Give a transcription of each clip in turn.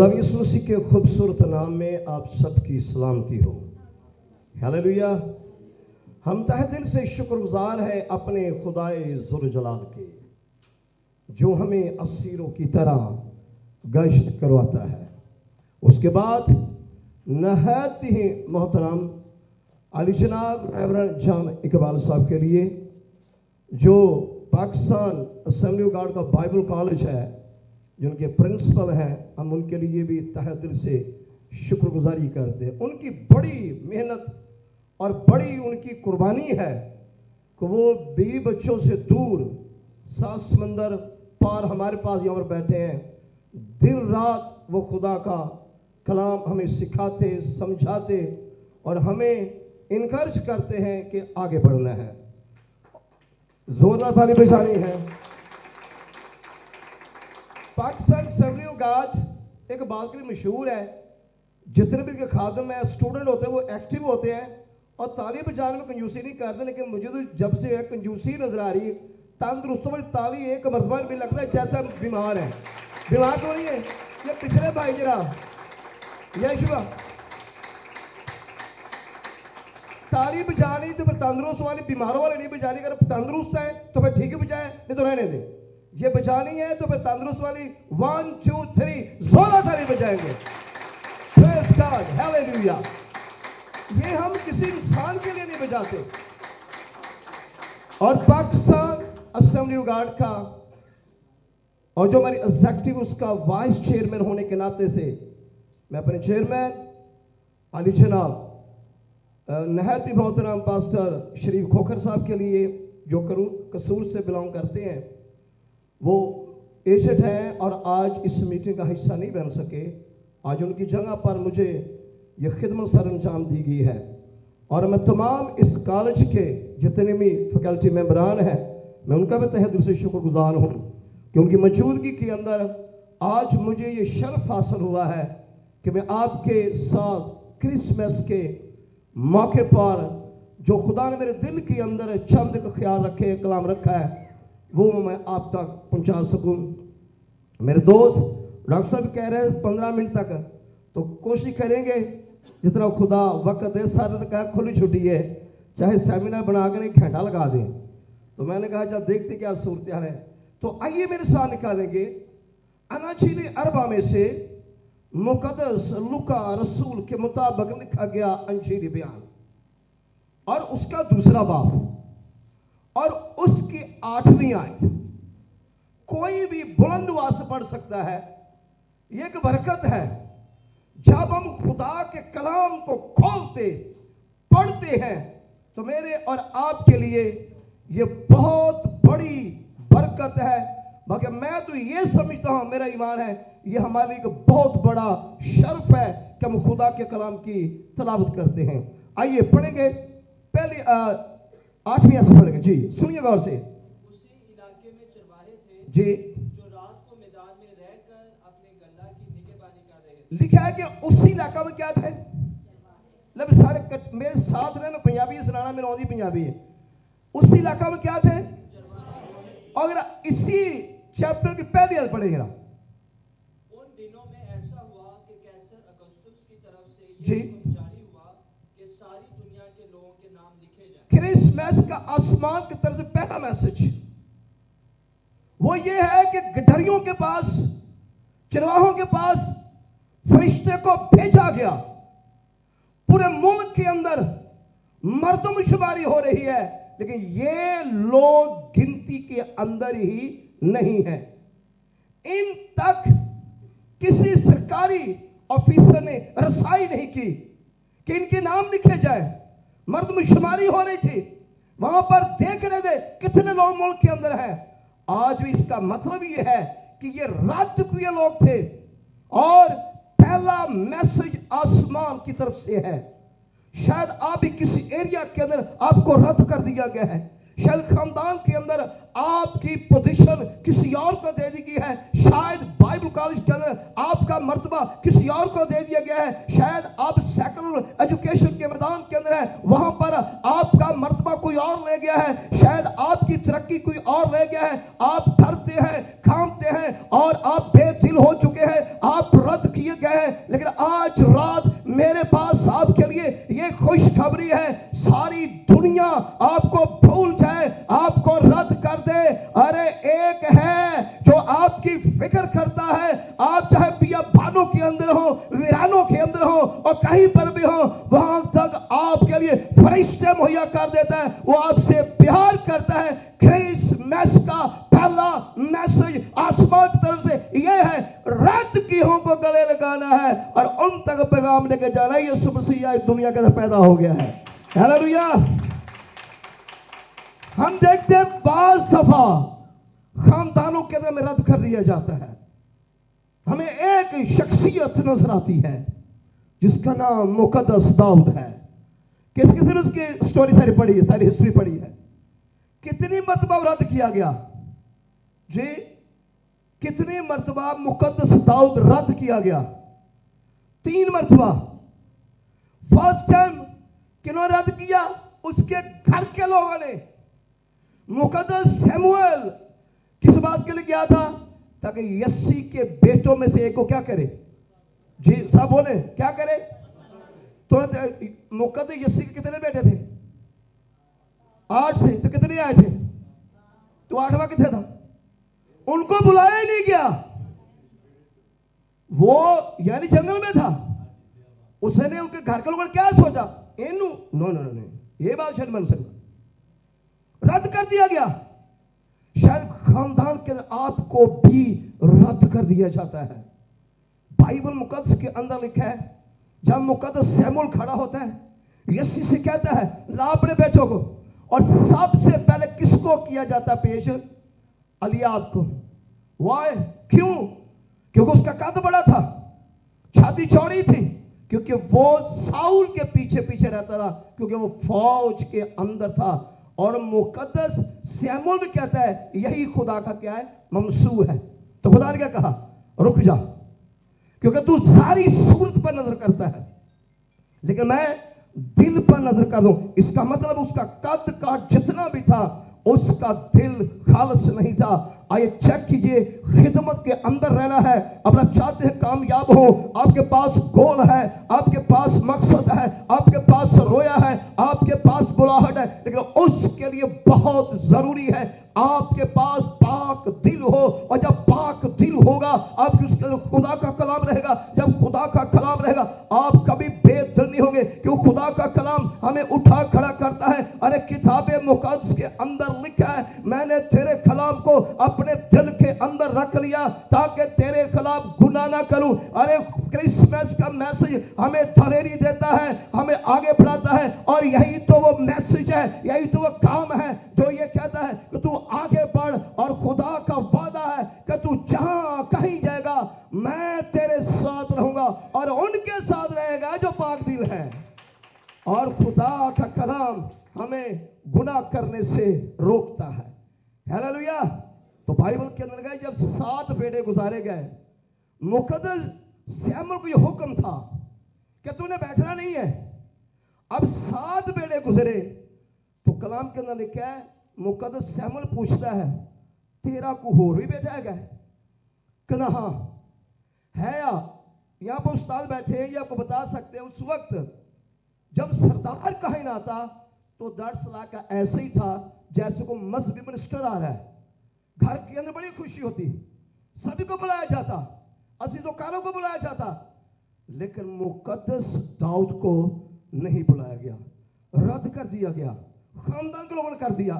खुदा यीशु मसीह के खूबसूरत नाम में आप सबकी सलामती हो। हालेलुया। हम तहे दिल से शुक्रगुजार हैं अपने खुदाए ज़ुल जलाल के, जो हमें असीरों की तरह गश्त करवाता है। उसके बाद नहायत ही मोहतरम अली जनाब रेवरेंड जॉन इकबाल साहब के लिए, जो पाकिस्तान असेंबली ऑफ गॉड का बाइबल कॉलेज है, जिनके प्रिंसिपल हैं, हम उनके लिए भी तहे दिल से शुक्रगुजारी करते हैं। उनकी बड़ी मेहनत और बड़ी उनकी कुर्बानी है कि वो बीवी बच्चों से दूर 7 समंदर पार हमारे पास यहाँ पर बैठे हैं। दिन रात वो खुदा का कलाम हमें सिखाते, समझाते और हमें इनकरेज करते हैं कि आगे बढ़ना है। जोरदार ताली बजानी है। पाकिस्तान असेंबली ऑफ गॉड एक बात के लिए मशहूर है, जितने भी खादम है, स्टूडेंट होते हैं, वो एक्टिव होते हैं और ताली बजाने में कंजूसी नहीं करते। लेकिन मुझे तो जब से है कंजूसी नजर आ रही है। तंदुरुस्तों में ताली एक मरतबा भी लगता है जैसा बीमार है। बीमार तो नहीं है ये पिछले भाई जरा यशुआ ताली बजानी तो फिर तंदुरुस्त वाली, बीमारों वाले नहीं बजानी। अगर तंदुरुस्त है तो फिर ठीक है बजाए, नहीं तो रहने दे। ये बजानी है तो फिर तंदुरुस्त वाली 1 2 3 16 ताली बजाएंगे। Praise God, hallelujah. ये हम किसी इंसान के लिए नहीं बजाते। और पाकिस्तान असेंबली ऑफ गॉड का और जो हमारी एग्जीक्यूटिव उसका वाइस चेयरमैन होने के नाते से मैं अपने चेयरमैन अली जनाब नहायत ही मोहतरम पास्टर शरीफ खोखर साहब के लिए, जो कसूर से बिलोंग करते हैं, वो एजेंट हैं और आज इस मीटिंग का हिस्सा नहीं बन सके। आज उनकी जगह पर मुझे ये खिदमत सर अंजाम दी गई है। और मैं तमाम इस कॉलेज के जितने भी फैकल्टी मेंबरान हैं, मैं उनका भी तहे दिल से शुक्रगुजार हूँ कि उनकी मौजूदगी के अंदर आज मुझे ये शर्फ हासिल हुआ है कि मैं आपके साथ क्रिसमस के मौके पर जो खुदा ने मेरे दिल के अंदर चंद का ख्याल रखे, कलाम रखा है, वो मैं आप तक पहुंचा सकूं। मेरे दोस्त डॉक्टर साहब कह रहे हैं 15 मिनट तक, तो कोशिश करेंगे जितना खुदा वक्त दे। सारे कहा खुली छुट्टी है, चाहे सेमिनार बना कर एक घंटा लगा दें। तो मैंने कहा चल देखते क्या सूरत है। तो आइए मेरे साथ निकालेंगे अनाजील अरबा में से मुकद्दस लूका रसूल के मुताबिक लिखा गया अंजील बयान और उसका दूसरा बाब और उसकी 8वीं आयत। कोई भी बुलंद आवाज से पढ़ सकता है। यह एक बरकत है जब हम खुदा के कलाम को खोलते पढ़ते हैं, तो मेरे और आपके लिए यह बहुत बड़ी बरकत है। मगर मैं तो ये समझता हूं, मेरा ईमान है, ये हमारे लिए एक बहुत बड़ा शर्फ है कि हम खुदा के कलाम की तलावत करते हैं। आइए पढ़ेंगे। पहले 8वीं आयत पढ़ेंगे। जी सुनिए गौर से। उसी इलाके में चरवाहे थे जी, जो रात को मैदान में रहकर अपने गल्ला की निगहबानी कर रहे थे। लिखा है कि उसी इलाका में क्या थे? मतलब सारे मेरे साथ रहे, मैं पंजाबी सुनाना, मेरा औंधी पंजाबी है। उसी इलाका में क्या थे? और अगर इसी चैप्टर की पहली आयत पढ़ेंगे ना, उन दिनों में ऐसा हुआ कि कैसर अगस्तुस की तरफ से जी। ये हुक्म जारी हुआ कि सारी दुनिया के लोगों के नाम लिखे जाएं। क्रिसमस का आसमान की तरफ से पहला मैसेज वो ये है कि गठरियों के पास, चरवाहों के पास फरिश्ते को भेजा गया। पूरे मुल्क के अंदर मर्दमशुमारी हो रही है, लेकिन ये लोग गिनती के अंदर ही नहीं है। इन तक किसी सरकारी ऑफिसर ने रसाई नहीं की कि इनके नाम लिखे जाए। मर्दमशुमारी हो रही थी, वहां पर देख रहे थे कितने लोग मुल्क के अंदर हैं। आज भी इसका मतलब यह है कि ये राजकीय लोग थे और पहला मैसेज आसमान की तरफ से है। शायद आप भी किसी एरिया के अंदर आपको रद्द कर दिया गया है। शायद खानदान के अंदर आपकी पोजीशन किसी और को दे दी गई है। शायद बाइबल कॉलेज के अंदर आपका मर्तबा किसी और को दे दिया गया है। शायद आप सेकुलर एजुकेशन के मैदान के अंदर है, वहां पर आपका मर्तबा कोई और ले गया है। शायद आपकी तरक्की कोई और ले गया है। आप डरते हैं, कांपते हैं और आप बेदिल हो चुके हैं। आप रद्द किए है सारी दुनिया आपको भूल जाए, आपको रद्द कर दे। अरे एक है जो आपकी फिक्र करता है। आप चाहे बियाबानों के अंदर हो, वीरानों के अंदर हो और कहीं पर भी हो, वहां तक आपके लिए फरिश्ते मुहैया कर देता है। वो आपसे प्यार करता है। क्रिसमस का पहला मैसेज आसमान की तरफ से यह है, रद्द कियों को गले लगाना है और उन तक पैगाम लेके जाना है। यीशु मसीह आज दुनिया के अंदर पैदा हो गया है। हालेलुया। हम देखते हैं बाज दफा खानदानों के अंदर में रद्द कर दिया जाता है। हमें एक शख्सियत नजर आती है जिसका नाम मुकद्दस दाऊद है। किस किसी ने उसकी स्टोरी सारी पढ़ी है, सारी हिस्ट्री पढ़ी है। कितनी मर्तबा रद्द किया गया जी? कितनी मर्तबा मुकद्दस दाऊद रद्द किया गया? 3 मर्तबा। फर्स्ट टाइम किन्होंने रद्द किया? उसके घर के लोगों ने। मुकद्दस सैमुअल किस बात के लिए गया था? ताकि यस्सी के बेटों में से एक को क्या करे जी? सब बोले क्या करे? तो मुकद्दस यस्सी के कितने बेटे थे? 8 थे। तो कितने आए थे? तो 8वां किथे था? उनको बुलाया ही नहीं गया। वो यानी जंगल में था। उसने उनके घर के लोगों ने क्या सोचा? इनू नो नो नो, ये बात शायद बन सकता। रद्द कर दिया गया। शायद खानदान के आपको भी रद्द कर दिया जाता है। बाइबल मुकद्दस के अंदर लिखा है, जब मुकद्दस सैमुअल खड़ा होता है, यीशु से कहता है ला अपने बेटों को। और सबसे पहले किसको किया जाता पेश? एलीआब को। वाय? क्यों? क्योंकि उसका कद बड़ा था, छाती चौड़ी थी, क्योंकि वो साउल के पीछे पीछे रहता था, क्योंकि वो फौज के अंदर था। और मुकद्दस सैमुअल भी कहता है यही खुदा का क्या है? ममसू है। तो खुदा ने क्या कहा? रुक जा, क्योंकि तू सारी सूरत पर नजर करता है, लेकिन मैं दिल पर नजर कर दूं। इसका मतलब उसका कद का जितना भी था, उसका दिल खालिस नहीं था। आइए चेक कीजिए, खिदमत के अंदर रहना है। अब आप चाहते हैं कामयाब हो, आपके पास गोल है, आपके पास मकसद है, आपके पास रोया है, आपके पास बुलाहट है, लेकिन उसके लिए बहुत जरूरी है आपके पास पाक दिल हो। और जब पाक दिल होगा, आपकी उसके अंदर खुदा का कलाम रहेगा। जब खुदा का कलाम रहेगा, आप कभी बेदिल नहीं होंगे, क्यों? खुदा का कलाम हमें उठा खड़ा करता है। अरे किताबे मुकद्दस के अंदर लिखा है, मैंने तेरे कलाम को अपने दिल के अंदर रख लिया ताकि तेरे खिलाफ गुनाह ना करूं। अरे क्रिसमस का मैसेज हमें धैर्य देता है, हमें आगे बढ़ाता है। और यही तो वो मैसेज है, यही तो वो काम है जो ये कहता है कि तू आगे बढ़। और खुदा का वादा है कि तू जहां कहीं जाएगा, मैं तेरे साथ रहूंगा और उनके साथ रहेगा जो पाक दिल है। और खुदा का कलाम हमें गुनाह करने से रोकता है। हालेलुया। तो बाइबल के अंदर गए, जब 7 बेटे गुजारे गए, मुकद्दस सैमुअल को यह हुक्म था कि तूने बैठना नहीं है। अब 7 बेटे गुजरे तो कलाम के अंदर लिखा है, मुकद्दस सैमुअल पूछता है, तेरा को होर भी बेटा है? कहना हाँ है। यहां पर उस्ताद बैठे हैं, ये आपको बता सकते हैं। उस वक्त जब सरदार कहीं ना आता तो दर सलाह का ऐसे ही था जैसे को मजहबी मिनिस्टर आ रहा है। घर के अंदर बड़ी खुशी होती, सभी को बुलाया जाता, अजीजोकारों को बुलाया जाता, लेकिन मुकद्दस दाऊद को नहीं बुलाया गया, रद्द कर दिया गया। खानदान के लोगों ने कर दिया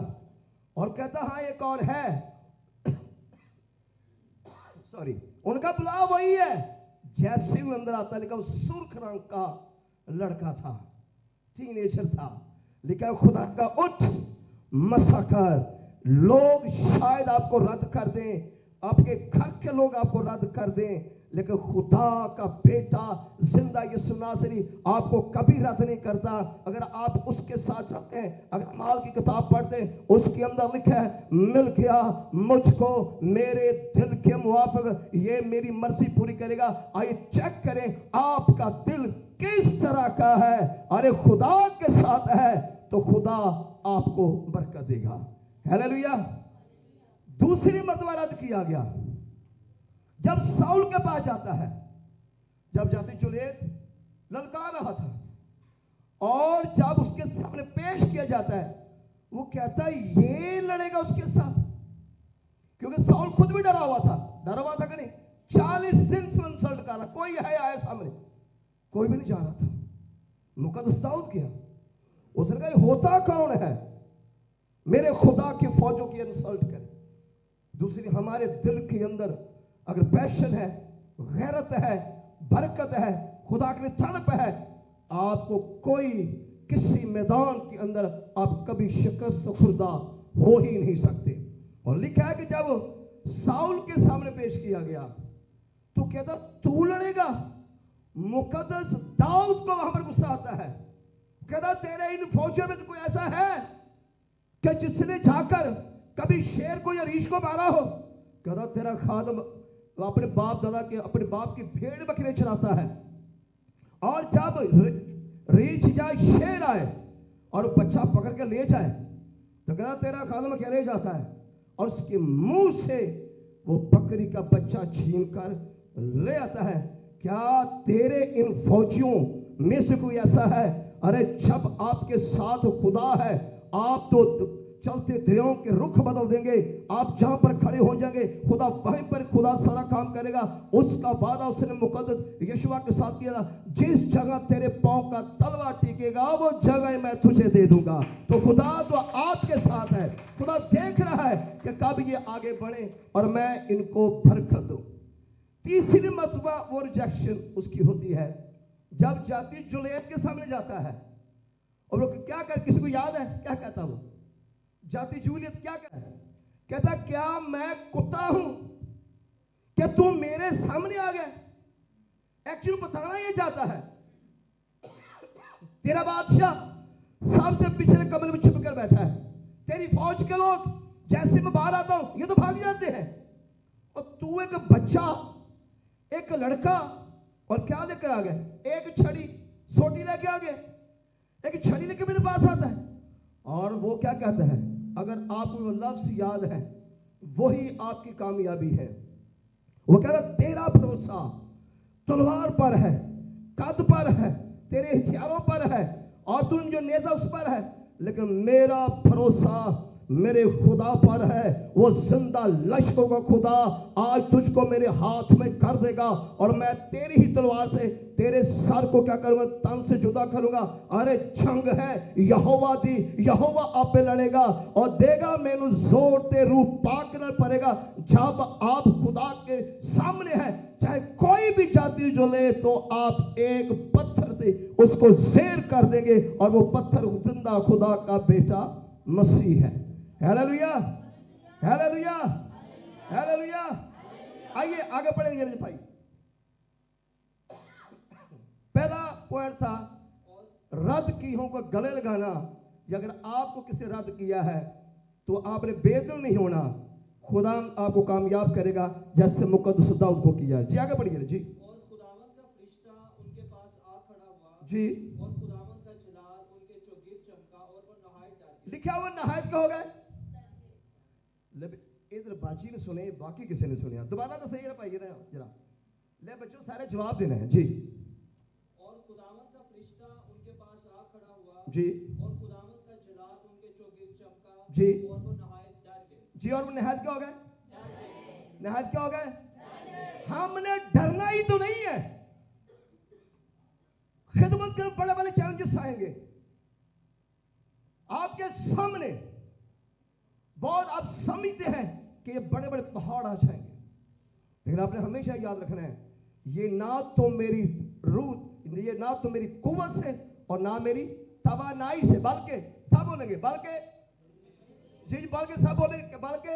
और कहता हाँ एक और है। सॉरी, उनका बुलाव वही है। जैसे वो अंदर आता, लिखा सुर्ख रंग का लड़का था, टीनेजर था, लिखा खुदा का उठ मसा कर। लोग शायद आपको रद्द कर दें, आपके घर के लोग आपको रद्द कर दें, लेकिन खुदा का बेटा जिंदा यीशु नासरी आपको कभी रद्द नहीं करता। अगर आप उसके साथ चलते हैं, अगर माल की किताब पढ़ते हैं, उसके अंदर लिखा है, मिल गया मुझको मेरे दिल के मुआफिक, ये मेरी मर्जी पूरी करेगा। आइए चेक करें आपका दिल किस तरह का है। अरे खुदा के साथ है तो खुदा आपको बरकत देगा। हालेलुया। दूसरी मर्तबा रद्द किया गया जब साउल के पास जाता है। जब जाति जुलेद ललकार रहा था और जब उसके पेश किया जाता है, वो कहता है ये लड़ेगा उसके साथ, क्योंकि साउल खुद भी डरा हुआ था कि नहीं। 40 दिन से इंसल्ट कर रहा, कोई है आया सामने, कोई भी नहीं जा रहा था। मुकद्दस दाऊद किया, उसने कहा होता कौन है मेरे खुदा की फौजों की इंसल्ट करे। दूसरी, हमारे दिल के अंदर अगर पैशन है, गैरत है, बरकत है, खुदा के लिए तड़प है, आपको कोई किसी मैदान के अंदर आप कभी शिकस्त खुर्दा हो ही नहीं सकते। और लिखा है कि जब साउल के सामने पेश किया गया तो कहता तू लड़ेगा। मुकद्दस दाऊद को वहां पर गुस्सा आता है, कहता तेरे इन फौजियों में तो कोई ऐसा है कि जिसने जाकर कभी शेर को या रीछ को मारा हो। कहता तेरा खादम अपने बाप दादा के, अपने बाप की भेड़ बकरे चराता है, और जब रीछ जाए, शेर आए और बच्चा पकड़ के ले जाए तो कहता तेरा खादम क्या ले जाता है, और उसके मुंह से वो बकरी का बच्चा छीन कर ले आता है। क्या तेरे इन फौजियों में से कोई ऐसा है? अरे जब आपके साथ खुदा है, आप तो चलते दरियाओं के रुख बदल देंगे, आप जहां पर खड़े हो जाएंगे खुदा वहीं पर खुदा सारा काम करेगा। उसका वादा उसने मुकद्दस यशुआ के साथ किया था, जिस जगह तेरे पांव का तलवा टिकेगा वो जगह मैं तुझे दे दूंगा। तो खुदा तो आपके साथ है, खुदा देख रहा है कि कब ये आगे बढ़े और मैं इनको बरकत दूं। तीसरी मर्तबा वो रिजेक्शन उसकी होती है जब जाति जुलियत के सामने जाता है, और वो क्या कर, किसी को याद है क्या कहता? वो जाति जूलियत क्या कहता, क्या मैं कुत्ता हूं क्या तू मेरे सामने आ गया? एक्चुअली बताना यह चाहता है तेरा बादशाह सबसे पिछले कमरे में छुप कर बैठा है, तेरी फौज के लोग जैसे मैं बाहर आता हूं ये तो भाग जाते हैं, और तू एक बच्चा, एक लड़का, और क्या लेकर आ गया? एक छड़ी सोटी लेके आ गया, एक छड़ी लेके मेरे पास आता है। और वो क्या कहता है? अगर आपको वो लफ्ज याद है, वही आपकी कामयाबी है। वो कह रहा तेरा भरोसा तलवार पर है, कद पर है, तेरे हथियारों पर है, और तुम जो नेजा उस पर है, लेकिन मेरा भरोसा मेरे खुदा पर है। वो जिंदा लश्कों का खुदा आज तुझको मेरे हाथ में कर देगा, और मैं तेरी ही तलवार से तेरे सर को क्या करूंगा? तन से जुदा करूंगा। अरे जंग है यहोवा दी, यहोवा आप पे लड़ेगा और देगा, मैनू जोर ते रूह पाक न पड़ेगा। जब आप खुदा के सामने है, चाहे कोई भी जाति जो ले, तो आप एक पत्थर से उसको ज़ेर कर देंगे, और वो पत्थर जिंदा खुदा का बेटा मसीह है। Hallelujah, hallelujah, hallelujah. आइए आगे पढ़ेंगे भाई। पहला पॉइंट था रद्द की हूं को गले लगाना। अगर आपको किसी रद्द किया है तो आपने बेदिल नहीं होना, खुदा आपको कामयाब करेगा जैसे मुकद्दस दाऊद को किया। जी आगे बढ़िए जी। और खुदावन का फरिश्ता उनके पास आ खड़ा हुआ जी, और खुदावन का जलाल उनके चौगिर चमका और वो नहायत डर गए। लिखा हुआ नहायत का हो गए। इधर बाजी ने सुने, बाकी किसी ने सुनिया? दोबारा तो सही है भाई जरा ले बच्चों, सारे जवाब देने हैं जी। और खुदावन का फरिश्ता उनके पास आ खड़ा हुआ जी, और खुदावन का जलाल उनके चौगिर चमका जी, और वो नहायत डर गए। जी, और वो नहायत क्या हो गए? नहायत क्या हो गए? हमने डरना ही तो नहीं है। खिदमत के बड़े बड़े चैलेंजेस आएंगे आपके सामने, बहुत आप समझते हैं कि ये बड़े बड़े पहाड़ आ जाएंगे, लेकिन आपने हमेशा याद रखना है ये ना तो मेरी रूह, ये ना तो मेरी कुव्वत से और ना मेरी तवानाई से, बल्कि सब बोलेंगे, बल्कि जी, बल्कि सब बोलेंगे, बल्कि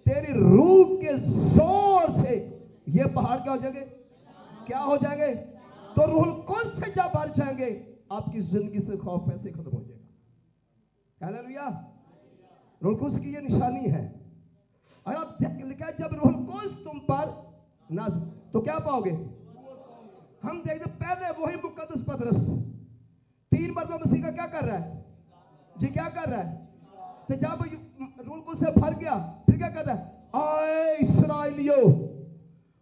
तेरी रूह के जोर से ये पहाड़ क्या हो जाएंगे? क्या हो जाएंगे? तो रूह कुद्स से जब भर जाएंगे, आपकी जिंदगी से खौफ ऐसे खत्म हो जाएगा। हालेलुया। रूह कुद्स की ये निशानी है। और आप लिखा है जब रूह कुद्स तुम पर नाज़िल, तो क्या पाओगे? हम देखते पहले वही मुकद्दस पतरस 3 मरतबा मसीह का क्या कर रहा है जी? क्या कर रहा है? तो जब रूह कुद्स से भर गया, फिर क्या कर रहा है? आए इस्राएलियों,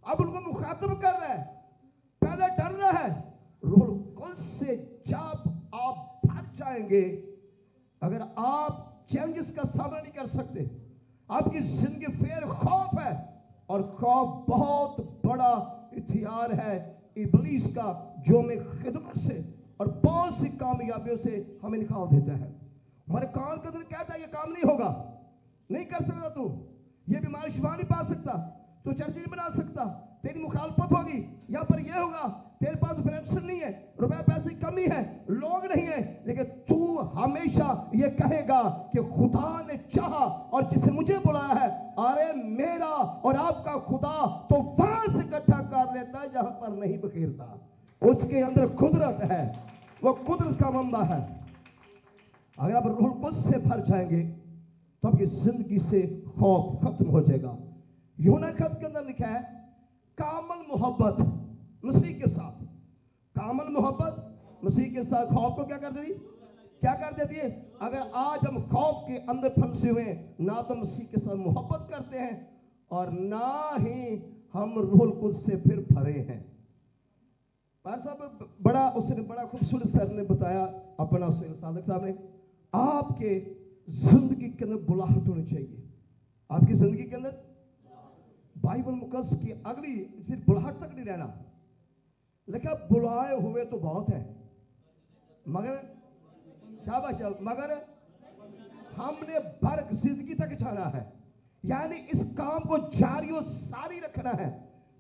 अब उनको मुखातब कर रहा है। पहले डर रहा है, रूह कुद्स से जब आप भर जाएंगे जाएंगे, अगर आप चैलेंजेस का सामना नहीं कर सकते, आपकी जिंदगी फेर खौफ है, और खौफ बहुत बड़ा हथियार है इब्लीस का, जो हमें खिदमत से और बहुत सी कामयाबियों से हमें निकाल देता है। हमारे कान का दिल कहता है ये काम नहीं होगा, नहीं कर सकता तू, ये बीमारी शिफा नहीं पा सकता, तू चर्च नहीं बना सकता, तेरी मुखालफत होगी, यहाँ पर ये होगा, तेरे पास फाइनेंशियल नहीं है, रुपए पैसे की कमी है, लोग नहीं है, लेकिन तू हमेशा ये कहेगा कि खुदा ने चाहा और जिसे मुझे बुलाया है, अरे मेरा और आपका खुदा तो वहां से इकट्ठा कर लेता है जहां पर नहीं बखेरता। उसके अंदर कुदरत है, वो कुदरत का मंबा है। अगर आप रूह कुद्स से भर जाएंगे तो आपकी जिंदगी से खौफ खत्म हो जाएगा। यूहन्ना खत के अंदर लिखा है कामल मोहब्बत मसीह के साथ, कामल मोहब्बत मसीह के साथ खौफ को क्या कर देती, क्या कर देती है। अगर आज हम खौफ के अंदर फंसे हुए हैं, ना तो मसीह के साथ मोहब्बत करते हैं और ना ही हम रूह कुद्स से फिर भरे हैं। साहब बड़ा उसने बड़ा खूबसूरत सर ने बताया अपना साधक साहब ने, आपके जिंदगी के अंदर बुलाहट होनी चाहिए। आपकी जिंदगी के अंदर बाइबल मुकद्दस की अगली सिर्फ बुलाहट तक नहीं रहना, लेकिन बुलाए हुए तो बहुत है, मगर शाबाश, मगर हमने भर जिंदगी तक जाना है, यानी इस काम को जारी और सारी रखना है।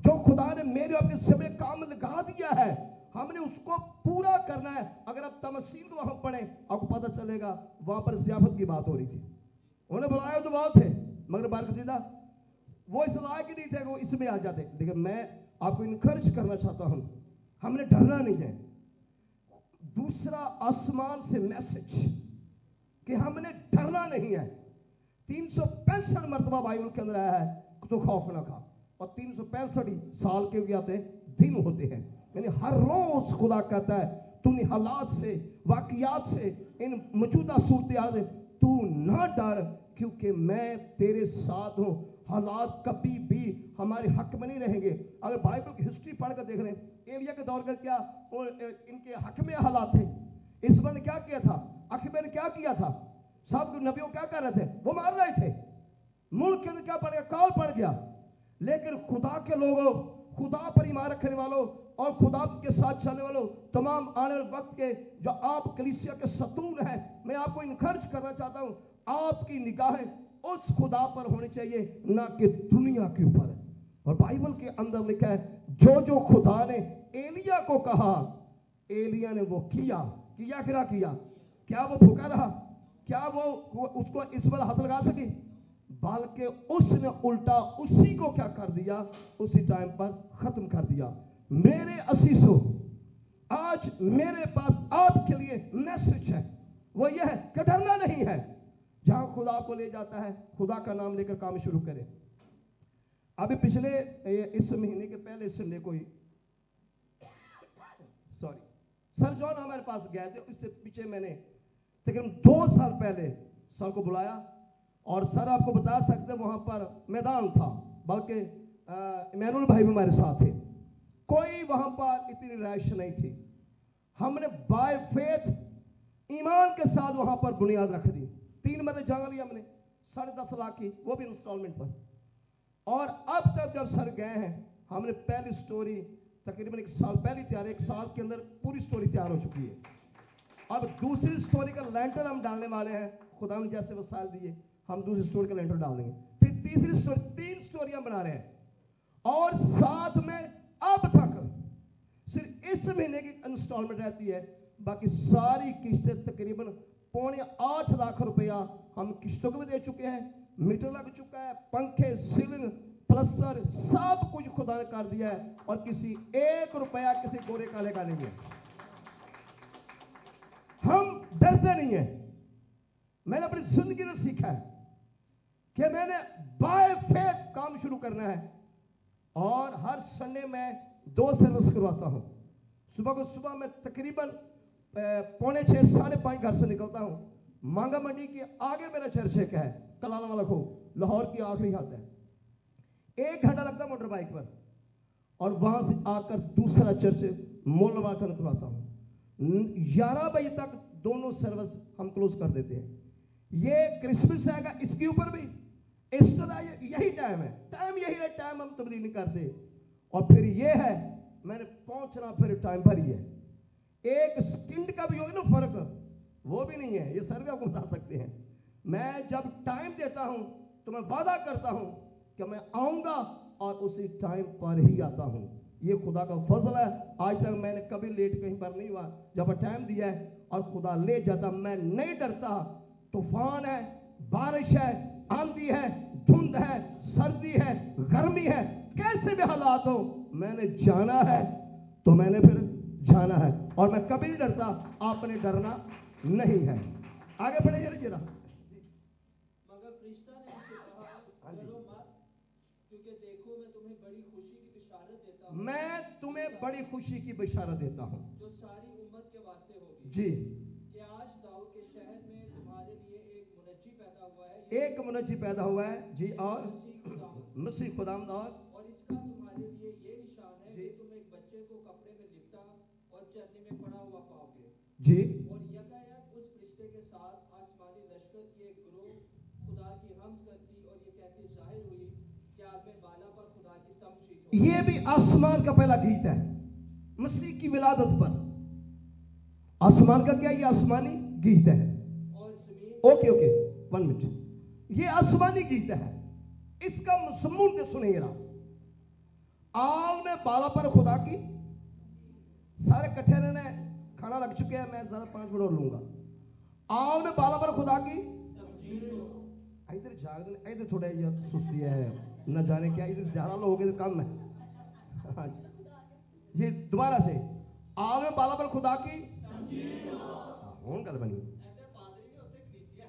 जो खुदा ने मेरे अपने समय काम लगा दिया है, हमने उसको पूरा करना है। अगर आप तमसील को वहां पढ़े, आपको पता चलेगा वहां पर ज़ियाफत की बात हो रही थी। उन्हें बुलाया तो बहुत थे, मगर बारकतीदा वो इस लायक ही नहीं थे, वो इसमें आ जाते। लेकिन मैं आपको इनकरेज करना चाहता हूं, हमने डरना नहीं है। दूसरा आसमान से मैसेज कि हमने डरना नहीं है। 365 मरतबा बाइबल के अंदर आया है तो खौफ ना खा, और 365 साल के क्या दिन होते हैं, यानी हर रोज खुदा कहता है तू इन हालात से, वाकयात से, इन मौजूदा सूरत से तू ना डर, क्योंकि मैं तेरे साथ हूं। हालात कभी भी हमारे हक में नहीं रहेंगे। अगर बाइबल की हिस्ट्री पढ़कर देख रहे हैं, एलिया के दौर का क्या इनके हक में हालात थे, इसबन ने क्या किया था, अखबर ने क्या किया था, सब नबियों क्या कर रहे थे, वो मार रहे थे, मुल्क के अंदर क्या पड़ गया, काल पड़ गया। लेकिन खुदा के लोगों, खुदा पर ईमान रखने वालों और खुदा के साथ चलने वालों, तमाम आने वाले वक्त के जो आप कलीसिया के सतून हैं, मैं आपको इनकरेज करना चाहता हूं, आपकी निगाहें उस खुदा पर होनी चाहिए, ना कि दुनिया के ऊपर। और बाइबल के अंदर लिखा है जो जो खुदा ने एलिया को कहा, एलिया ने वो किया। क्या किया? क्या वो भूखा रहा? क्या वो उसको इस पर हाथ लगा सकी? बल्कि उसने उल्टा उसी को क्या कर दिया, उसी टाइम पर खत्म कर दिया। मेरे असीसों, आज मेरे पास आपके लिए मैसेज है, वो यह है कि डरना नहीं है। जहां खुदा को ले जाता है, खुदा का नाम लेकर काम शुरू करें। अभी पिछले इस महीने के पहले संडे को ही सर जॉन हमारे पास गए थे। इससे पीछे मैंने तकरीबन 2 साल पहले सर को बुलाया, और सर आपको बता सकते वहां पर मैदान था, बल्कि इमैनुअल भाई भी हमारे साथ थे। कोई वहां पर इतनी रैश नहीं थी। हमने बाय फेथ ईमान के साथ वहां पर बुनियाद रख दी। 3 महीने जगह ली हमने, 10.5 लाख की, वो भी इंस्टॉलमेंट पर। और अब तक जब सर गए हैं, हमने पहली स्टोरी तकरीबन 1 साल पहले तैयार, 1 साल के अंदर पूरी स्टोरी तैयार हो चुकी है। अब दूसरी स्टोरी का लेंटर हम डालने वाले हैं, खुदा ने जैसे वसाइल दिए हम दूसरी स्टोरी का लेंटर डाल देंगे। फिर तीसरी स्टोरी, 3 स्टोरियां बना रहे हैं। और साथ में अब तक सिर्फ इस महीने की इंस्टॉलमेंट रहती है, बाकी सारी किस्तें तकरीबन 7.25 लाख रुपया हम किस्तों को भी दे चुके हैं। मीटर लग चुका है, पंखे, सीलिंग, प्लस्तर, सब कुछ खुदा ने कर दिया है, और किसी 1 रुपया किसी गोरे काले का नहीं है। हम डरते नहीं है। मैंने अपनी जिंदगी में सीखा है कि मैंने बाय फेथ काम शुरू करना है, और हर संडे में 2 सर्विस करवाता हूं। सुबह को सुबह मैं तकरीबन 5:45 साढ़े 5 घर से निकलता हूं। मांगा मंडी के आगे मेरा चर्च है, क्या है, कलाला वाला खो, लाहौर की आखिरी हाथ है। 1 घंटा लगता है मोटर बाइक पर, और वहां से आकर दूसरा चर्च मोलवा का निकलवाता हूं। 11 बजे तक दोनों सर्विस हम क्लोज कर देते हैं। ये क्रिसमस आएगा, इसके ऊपर भी ईस्टर आए, यही टाइम है, टाइम यही है, टाइम हम तब्दील नहीं करते। और फिर ये है, मैंने पहुंचना फिर टाइम पर ही है। एक सेकंड का भी होगा ना फर्क, वो भी नहीं है। ये सर्वे आपको बता सकते हैं। मैं जब टाइम देता हूं तो मैं वादा करता हूं कि मैं आऊंगा और उसी टाइम पर ही आता हूं। ये खुदा का फजल है। आज तक मैंने कभी लेट कहीं पर नहीं हुआ। जब टाइम दिया है और खुदा ले जाता, मैं नहीं डरता। तूफान है, बारिश है, आंधी है, धुंध है, सर्दी है, गर्मी है, कैसे भी हालात हो, मैंने जाना है तो मैंने फिर जाना है और मैं कभी नहीं डरता। आपने डरना नहीं है। आगे बढ़े जरा। मगर फरिश्ता ने उससे कहा, डरो मत, क्योंकि देखो मैं तुम्हें बड़ी खुशी की बिशारत देता हूँ। मैं तुम्हें बड़ी खुशी की बिशारत देता हूँ जो सारी उम्मत के वास्ते होगी जी, कि आज दाऊद के शहर में तुम्हारे लिए एक मुनज्जी पैदा हुआ है। एक मुनज्जी पैदा हुआ है जी, और मसीह खुदावंद। मसीह खुदावंद। और इसका तुम्हारे लिए ये निशान है जी। कि तुम एक बच्चे को कपड़े में लिपटा और चरनी में पड़ा हुआ पाओगे। जी, और यकायक उस फरिश्ते के साथ आसमानी लश्कर की एक ग्रोह खुदा की हमद करती और ये कहती जाहिर हुई कि आदमी बाला पर खुदा की तमजीद हो। ये भी आसमान का पहला गीत है मसीह की विलादत पर। आसमान का क्या, ये आसमानी गीत है। और जमीन ओके ओके, 1 मिनट। ये आसमानी गीत है, इसका मजमून के सुनिए जरा। आल में बाला पर खुदा की, सारे इकट्ठे रहने, खाना लग चुके हैं, मैं ज्यादा 5 मिनट और लूंगा। आल में बाला पर खुदा की तमजीद हो। इधर जाग, इधर थोड़ा ये सुस्ती है, न जाने क्या, इधर ज्यादा लोग तो कम है। हाँ जी, ये दोबारा से, आल में बाला पर खुदा की कौन गल बनी। ऐसे पादरी ने उत्ते कलीसिया।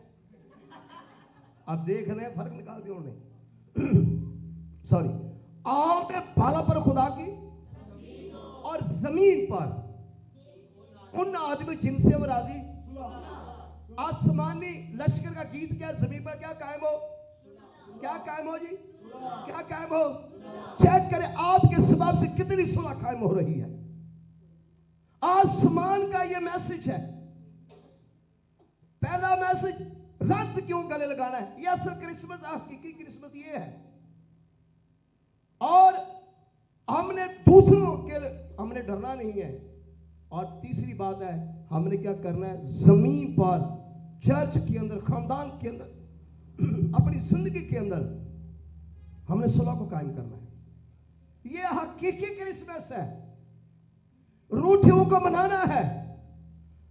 अब देख रहे हैं, फर्क निकाल दिया उन्होंने। सॉरी, आल में बाला पर खुदा की और जमीन पर उन आदमी जिनसे वो राजी। आसमानी लश्कर का गीत क्या, जमीन पर क्या कायम हो, क्या कायम हो जी, क्या कायम हो। चेक करें आपके सबब से कितनी सुलह कायम हो रही है। आसमान का ये मैसेज है। पहला मैसेज, रद्द क्यों गले लगाना है, ये असल क्रिसमस, हकीकी क्रिसमस ये है। और हमने दूसरों के, हमने डरना नहीं है। और तीसरी बात है, हमने क्या करना है, जमीन पर, चर्च के अंदर, खानदान के अंदर, अपनी जिंदगी के अंदर हमने सुलह को कायम करना है। यह हकीकी क्रिसमस है। रूठियों को मनाना है।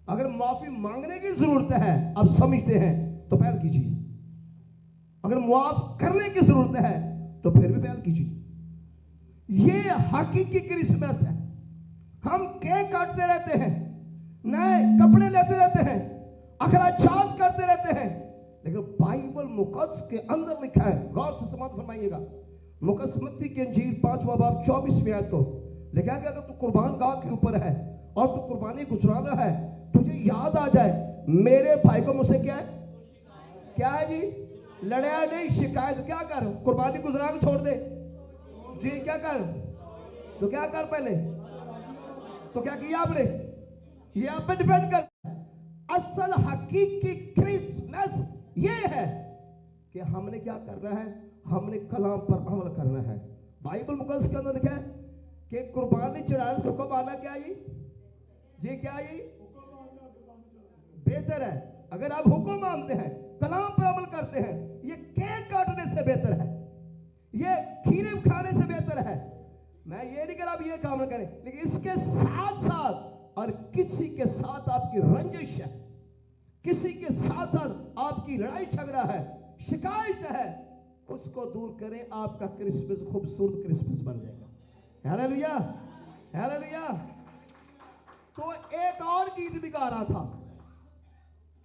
अगर माफी मांगने की जरूरत है, अब समझते हैं, तो पहल कीजिए। अगर माफ करने की जरूरत है तो फिर भी पहल कीजिए। ये हकीकी क्रिसमस है। हम केक काटते रहते हैं, नए कपड़े लेते रहते हैं, अखराजात करते रहते हैं, लेकिन बाइबल मुकद्दस के अंदर लिखा है, गौर से समाप्त फरमाइएगा, मुकद्दस मत्ती की इंजील 5वां बाब 24वें आयत को लिखा गया, अगर तू कुर्बान गाह के ऊपर है और तू कुर्बानी गुजरा रहा है, तुझे याद आ जाए मेरे भाई को मुझसे क्या है, क्या है जी, लड़ाया नहीं, शिकायत, क्या कर, कुर्बानी गुजरा के छोड़ दे जी, क्या कर, तो क्या कर, पहले तो क्या किया आपने, ये आप पे डिपेंड कर। असल हकीकी क्रिसमस ये है कि हमने क्या करना है, हमने कलाम पर अमल करना है। बाइबल मुकद्दस के अंदर लिखा है कि कुर्बानी चढ़ाने से हुक्म आना क्या जी क्या बेहतर है। अगर आप हुक्म मानते हैं, कलाम पर अमल करते हैं, ये केक काटने से बेहतर है, ये खीरे खाने से बेहतर है। मैं ये नहीं कर आप ये काम न करें, लेकिन इसके साथ साथ, और किसी के साथ आपकी रंजिश है, किसी के साथ साथ आपकी लड़ाई झगड़ा है, शिकायत है, उसको दूर करें, आपका क्रिसमस खूबसूरत क्रिसमस बन जाएगा। Hallelujah, hallelujah. तो एक और गीत भी गा रहा था,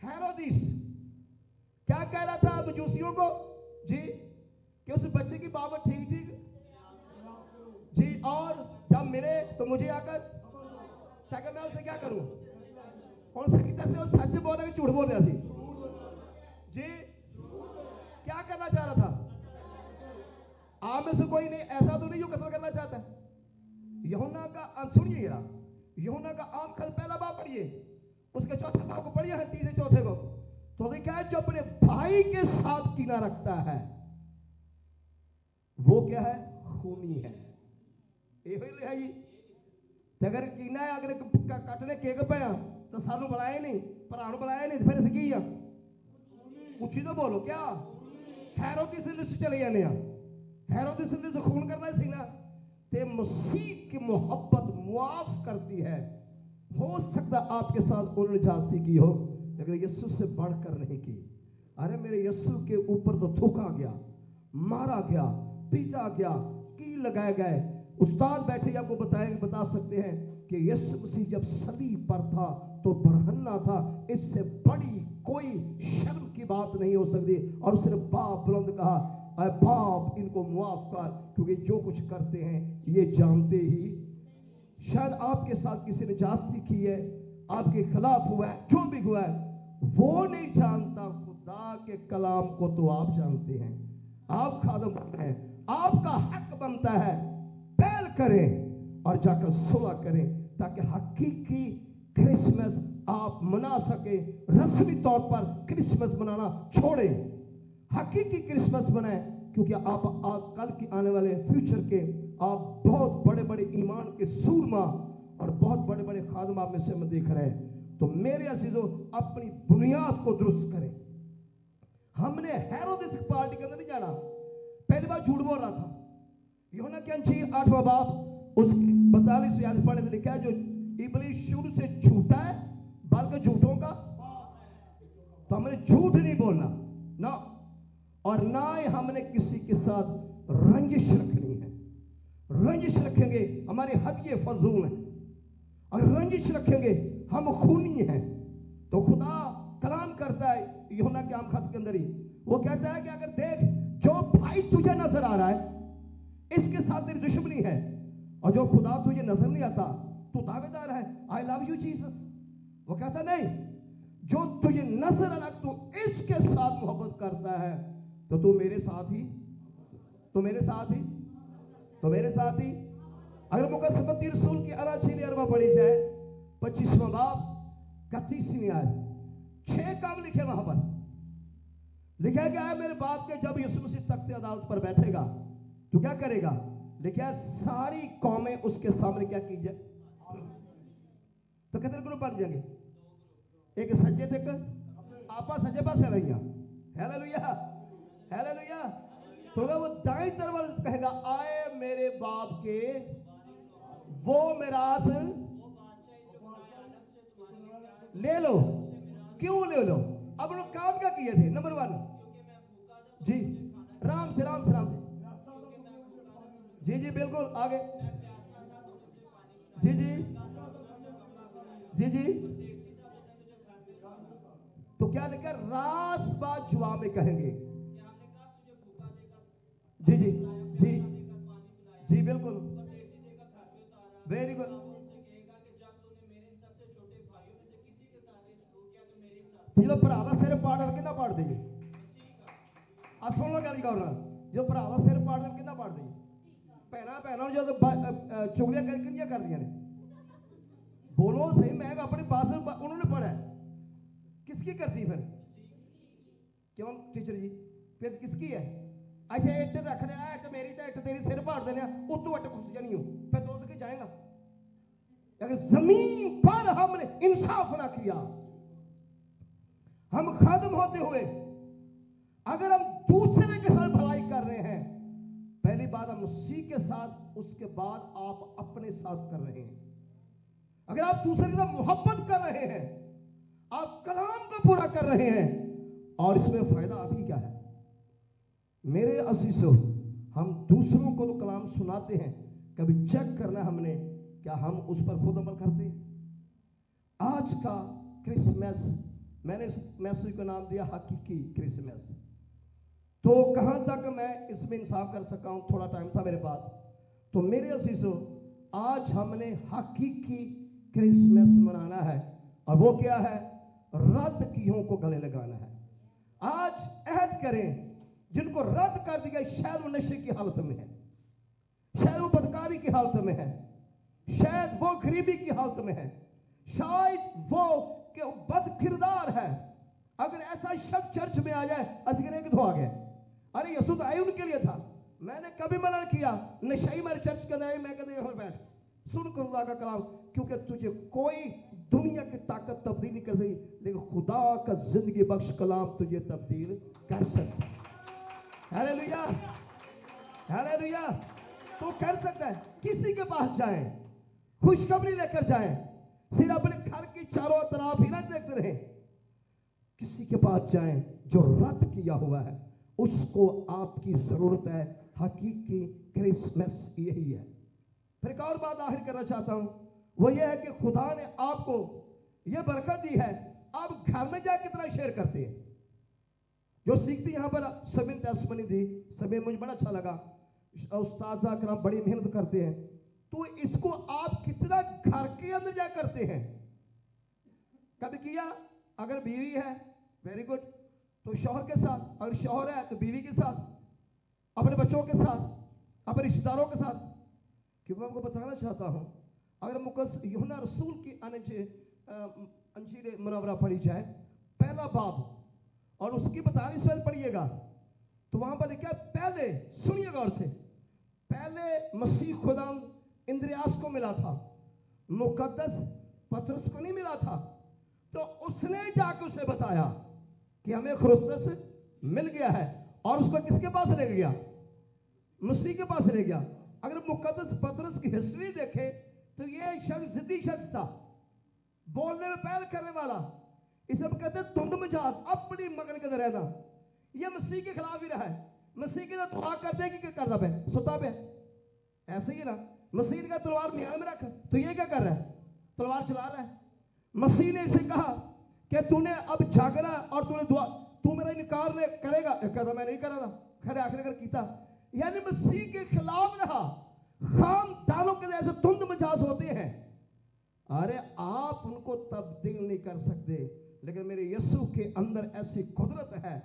हेरोदिस क्या कह रहा था मजूसियों को जी, कि उस बच्चे की बाबत ठीक ठीक जी, और जब मिले तो मुझे आकर, ताकि मैं उसे क्या करूं, कौन सा गीत है, सच बोल रहा है झूठ बोल रहा थी जी, क्या करना चाह रहा था। आप में से कोई नहीं ऐसा तो नहीं जो कत्ल करना चाहता है। यूहन्ना का, सुनिए जरा, यूहन्ना का आम खत पहला बाब पढ़िए, उसके चौथे बाब को पढ़िए हैं तीसरे चौथे को, तो लिखा है जो अपने भाई के साथ कीना रखता है वो क्या है, खूनी है। ये लिखा जी, अगर कीना है अगर कटने केक पे तो सानू बुलाया नहीं, भरा बुलाया नहीं, फिर अस की उची तो बोलो क्या, हेरोदिस लिस्ट चले जाने, हेरोदिस लिस्ट खून करना सी ना, ते मसीह की मोहब्बत मुआफ करती है। हो सकता आपके साथ उन्होंने जाती की हो लेकिन यीशु से बढ़कर नहीं की। अरे मेरे यीशु के ऊपर तो थूका गया, मारा गया, पीटा गया, की लगाए गए। उस्ताद बैठे आपको बता सकते हैं कि यीशु मसीह जब सलीब पर था तो बरहन्ना था, इससे बड़ी कोई शर्म की बात नहीं हो सकती। और उसने बाप बुलंद कहा, अरे बाप इनको मुआफ कर क्योंकि जो कुछ करते हैं ये जानते ही। शायद आपके साथ किसी ने जास्ती की है, आपके खिलाफ हुआ है, जो भी हुआ है वो नहीं जानता, खुदा के कलाम को तो आप जानते हैं। आप खादम बनते हैं, आपका हक बनता है पहल करें और जाकर सुलह करें ताकि हकीकी क्रिसमस आप मना सके। रस्मी तौर पर क्रिसमस मनाना छोड़ें, हकीकी क्रिसमस मनाएं, क्योंकि आप कल के आने वाले फ्यूचर के आप बहुत बड़े बड़े ईमान के सूरमा और बहुत बड़े बड़े खादम आप में से मैं देख रहे हैं। तो मेरे अजीजों अपनी बुनियाद को दुरुस्त करें। हमने हेरोदिस पार्टी के अंदर नहीं जाना। पहली बार झूठ बोल रहा था, यूहन्ना की अंजील 8वां बाब उस 42 याद पढ़ने में लिखा है, जो इब्लीस शुरू से झूठा है बल्कि झूठों का, तो हमने झूठ नहीं बोलना ना, और ना ही हमने किसी के साथ रंजिश रखनी है। रंजिश रखेंगे हमारे हदिये फजूल हैं, अगर रंजिश रखेंगे हम खूनी हैं। तो खुदा कलाम करता है यूहन्ना के आम खत के अंदर ही, वो कहता है कि अगर देख जो भाई तुझे नजर आ रहा है इसके साथ तेरी दुश्मनी है, और जो खुदा तुझे नजर नहीं आता तू दावेदार है आई लव यू जीसस। वो कहता नहीं, जो तुझे नजर आ रहा तू इसके साथ मोहब्बत करता है तो तू मेरे साथ ही, तो मेरे साथ ही, तो मेरे साथ ही। अगर मुकद्दमत रसूल की अराचीनी अरबा पढ़ी जाए 25वां बाब 31वीं आयत, 6 काम लिखे वहां पर। लिखा गया है मेरे बाप के जब यीशु मसीह तख्ते अदालत पर बैठेगा तो क्या करेगा, लिखा है सारी कौमें उसके सामने क्या की जाए, तो कितने ग्रुप बन जाएंगे, एक सज्जे देख आपा सज्जे पास रही, हालेलुया हालेलुया। तो वो दाईं तरफ कहेगा आए मेरे बाप के वो मिरास ले लो। क्यों ले लो, अब लोग काम क्या किए थे, नंबर 1 जी, राम से राम से राम से, जी जी बिल्कुल आगे, जी जी जी जी। तो क्या लिखा, रास बात जुआ में कहेंगे, जी जी जी जी बिल्कुल, वेरी गुड। जो भरा का सिर पाड़ कितना पाड़ देंगे, अब सुन लो गल कर, जो भरा का सिर पाड़ कितना पाड़ देंगे, भैन भैनों जो चुगलियां कर दिया ने, बोलो सही। मैं अपनी बात उन्होंने पढ़ा है, किसकी करती फिर, क्यों टीचर जी फिर किसकी है, अच्छा इट रख रहा इट मेरी तो इट तेरी सिर फाड़ देने उतू इट घुस जानी हो, फिर तो के जाएगा। अगर जमीन पर हमने इंसाफ ना किया, हम खत्म होते हुए अगर हम दूसरे के साथ भलाई कर रहे हैं, पहली बात हम मसीह के साथ, उसके बाद आप अपने साथ कर रहे हैं। अगर आप दूसरे के साथ मोहब्बत कर रहे हैं, आप कलाम को पूरा कर रहे हैं, और इसमें फायदा अभी क्या है मेरे अजीजों, हम दूसरों को तो कलाम सुनाते हैं, कभी चेक करना हमने क्या हम उस पर खुद अमल करते हैं। आज का क्रिसमस मैंने इस मैसेज का नाम दिया हकीकी क्रिसमस। तो कहां तक मैं इसमें इंसाफ कर सका हूं, थोड़ा टाइम था मेरे पास। तो मेरे अजीजों आज हमने हकीकी क्रिसमस मनाना है, और वो क्या है, रद्द कियों को गले लगाना है। आज अहद करें जिनको रद्द कर दिया, शायद वो नशे की हालत में है, शायद वो बदकारी की हालत में है, शायद वो गरीबी की हालत में है, शायद वो बद किरदार है। अगर ऐसा शब्द चर्च में आ जाए, असगरे किधर आ गया? अरे यसु तो आए उनके लिए था। मैंने कभी मना नहीं किया नशाई मेरे चर्च के अंदर, मैं कहते यहाँ बैठ सुन खुदा का कलाम, क्योंकि तुझे कोई दुनिया की ताकत तब्दील नहीं कर सकती, लेकिन खुदा का जिंदगी बख्श कलाम तुझे तब्दील कर सकता है। Hallelujah, hallelujah. तो कर सकता है। किसी के पास जाए, खुशखबरी लेकर जाए, सिर्फ अपने घर की चारों तरफ ही ना देखते रहे। किसी के पास जाए जो रद्द किया हुआ है, उसको आपकी जरूरत है। हकीकी क्रिसमस यही है। फिर एक और बात आखिर करना चाहता हूं, वो ये है कि खुदा ने आपको ये बरकत दी है, आप घर में जाकर कितना शेयर करते हैं। जो सीखती यहां पर सभी टेस्टमनी दी, सभी मुझे बड़ा अच्छा लगा। उस्ताद कराम बड़ी मेहनत करते हैं, तो इसको आप कितना घर के अंदर जा करते हैं? कभी किया? अगर बीवी है वेरी गुड, तो शौहर के साथ, अगर शौहर है तो बीवी के साथ, अपने बच्चों के साथ, अपने रिश्तेदारों के साथ। क्योंकि मैं आपको बताना चाहता हूं, अगर मुकद्दस यूहन्ना रसूल की अंजीर मुनव्वरा पढ़ी जाए, पहला बाब और उसकी 42 पढ़िएगा, तो वहां पर लिखा है, पहले सुनिए गौर से, पहले मसीह खुदा इंद्रियास को मिला था, मुकद्दस पतरस को नहीं मिला था। तो उसने जाकर उसे बताया कि हमें ख्रिस्तुस मिल गया है, और उसको किसके पास ले गया? मसीह के पास ले गया। अगर मुकद्दस पतरस की हिस्ट्री देखे तो ये शख्स जिद्दी शख्स था, बोलने में पहल करने वाला। इसे हम कहते हैं धुंध मिजाज, अपनी मगन के अंदर रहना। यह मसीह के खिलाफ ही रहा है। मसीह के साथ दुआ करते हैं कि करता पे सुता पे, ऐसे ही ना। मसीह का तलवार म्यान में रख, तो ये क्या कर रहा है? तलवार चला रहा है। मसीह ने इसे कहा कि तूने अब जागना और तूने दुआ, तू मेरा इनकार करेगा? कहता मैं नहीं करा था, खैर आखिर कीता। यानी मसीह के खिलाफ रहा। खानदानों के जैसे धुंध मिजाज होते हैं, अरे आप उनको तब्दील नहीं कर सकते, लेकिन मेरे यीशु के अंदर ऐसी कुदरत है,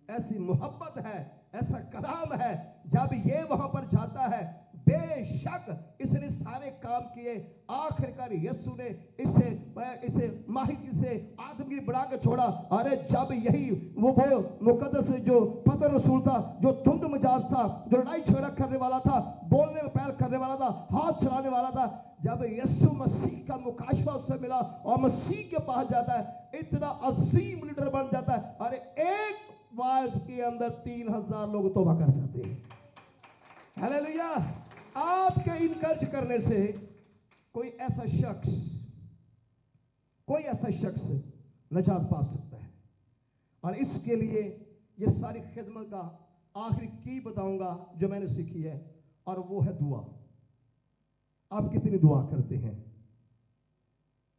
ऐसी मोहब्बत है, ऐसा कलाम है, जब ये वहां पर जाता है, बेशक इसने सारे काम किए, आखिरकार यीशु ने इसे माहिर से आदमगिरी बढ़ा के छोड़ा। अरे जब यही वो मुकद्दस जो पतर रसूल था, जो धुंध मिजाज था, जो लड़ाई झगड़ा करने वाला था, बोलने में पहल करने वाला था, हाथ चलाने वाला था, जब यीशु मसीह का मुकाशवा उससे मिला और मसीह के पास जाता है, इतना अजीम लीडर बन जाता है। अरे एक वाइज के अंदर 3000 लोग तौबा कर जाते हैं। हालेलुया। आपके इनकर्ज करने से कोई ऐसा शख्स नजात पा सकता है। और इसके लिए ये सारी खिदमत का आखिरी की बताऊंगा जो मैंने सीखी है, और वो है दुआ। आप कितनी दुआ करते हैं?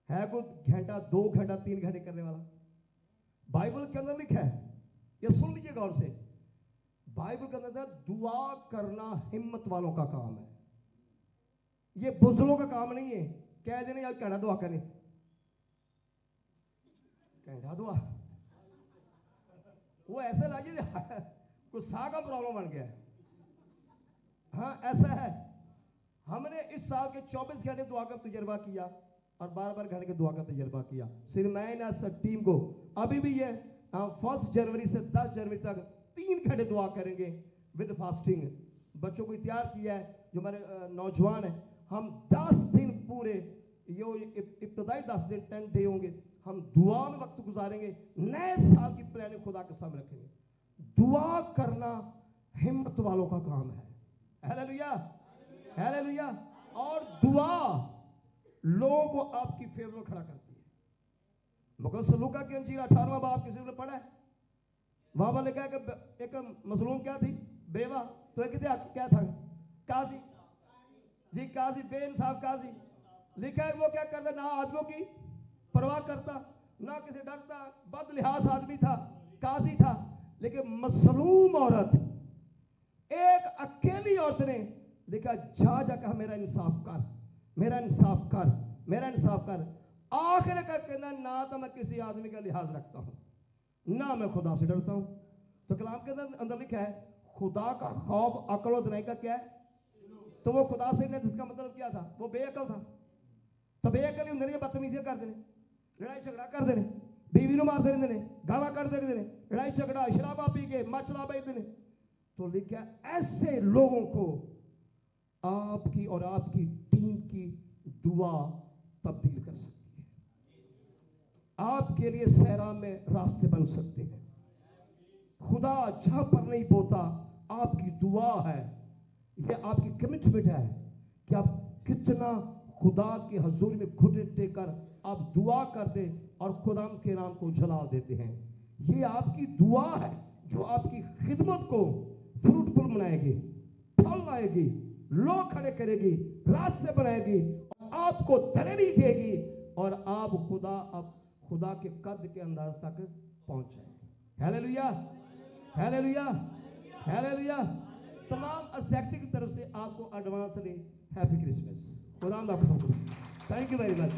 है कोई घंटा, 2 घंटा, 3 घंटे करने वाला? बाइबल के अंदर लिखा है, ये सुन लीजिए गौर से, बाइबल के अंदर दुआ करना हिम्मत वालों का काम है। ये बुजुर्गों का काम नहीं है। कह देने यार कहना दुआ करें, कहना दुआ, वो ऐसे लाइए कुछ सा का प्रॉब्लम बन गया है। हाँ ऐसा है। हमने इस साल के 24 घंटे दुआ का तजर्बा किया और बार घंटे के दुआ का तजर्बा किया। सिर्फ मैं ना सब टीम को अभी भी ये 1 जनवरी से 10 जनवरी तक 3 घंटे दुआ करेंगे विद फास्टिंग। बच्चों को तैयार किया है, जो हमारे नौजवान है। हम 10 दिन पूरे, ये इब्तदाई 10 दिन 10 डे होंगे, हम दुआ में वक्त गुजारेंगे, नए साल की प्लानिंग खुदा के सामने रखेंगे। दुआ करना हिम्मत वालों का काम है। Hallelujah, hallelujah. और दुआ लोगों को आपकी फेवर में खड़ा करती है। मुकद्दस लूका की अंजील 18वां बाब किसी ने पढ़ा है? वहां पर लिखा है कि एक मजलूम क्या थी? बेवा। तो एक क्या था? काजी जी, काजी, बेइंसाफ काजी। लिखा है वो क्या करता? ना आदमियों की परवाह करता, ना किसी डरता, बद लिहाज आदमी था, काजी था। लेकिन मजलूम औरत, एक अकेली औरत ने लिखा, जा कहा मेरा इंसाफ कर, मेरा इंसाफ कर, मेरा इंसाफ कर। आखिर कर कहना, ना तो मैं किसी आदमी का लिहाज रखता हूं, ना मैं खुदा से डरता हूं। तो कलाम के अंदर लिखा है, खुदा का खौफ अकल और दिनाई का क्या है? तो वो खुदा से, जिसका मतलब क्या था? वो बेअकल था। तो बेअकल ही बदतमीजियां कर देने, लड़ाई झगड़ा कर देने, बीवी ਨੂੰ मारते रहते हैं, गाला कटते रहते हैं, लड़ाई झगड़ा शराबा पी के मचला बैठते हैं। तो लिखा ऐसे लोगों को आपकी और आपकी टीम की दुआ तब्दील कर सकती है। आपके लिए सहरा में रास्ते बन सकते हैं। खुदा जहां पर नहीं बोता, आपकी दुआ है, यह आपकी कमिटमेंट है कि आप कितना खुदा के हजूर में घुटने टेकर आप दुआ करते और खुदा के नाम को जला देते हैं। ये आपकी दुआ है जो आपकी खिदमत को फ्रूटफुल बनाएगी, फल लाएगी, लोग खड़े करेगी, रास्ते बनाएगी, आपको दलेरी देगी और आप खुदा के कद के अंदाज तक पहुंच जाएंगे। Hallelujah, hallelujah, hallelujah. तमाम एग्जेक्टिव की तरफ से आपको एडवांसली हैप्पी क्रिसमस। खुदा आपको थैंक यू वेरी मच।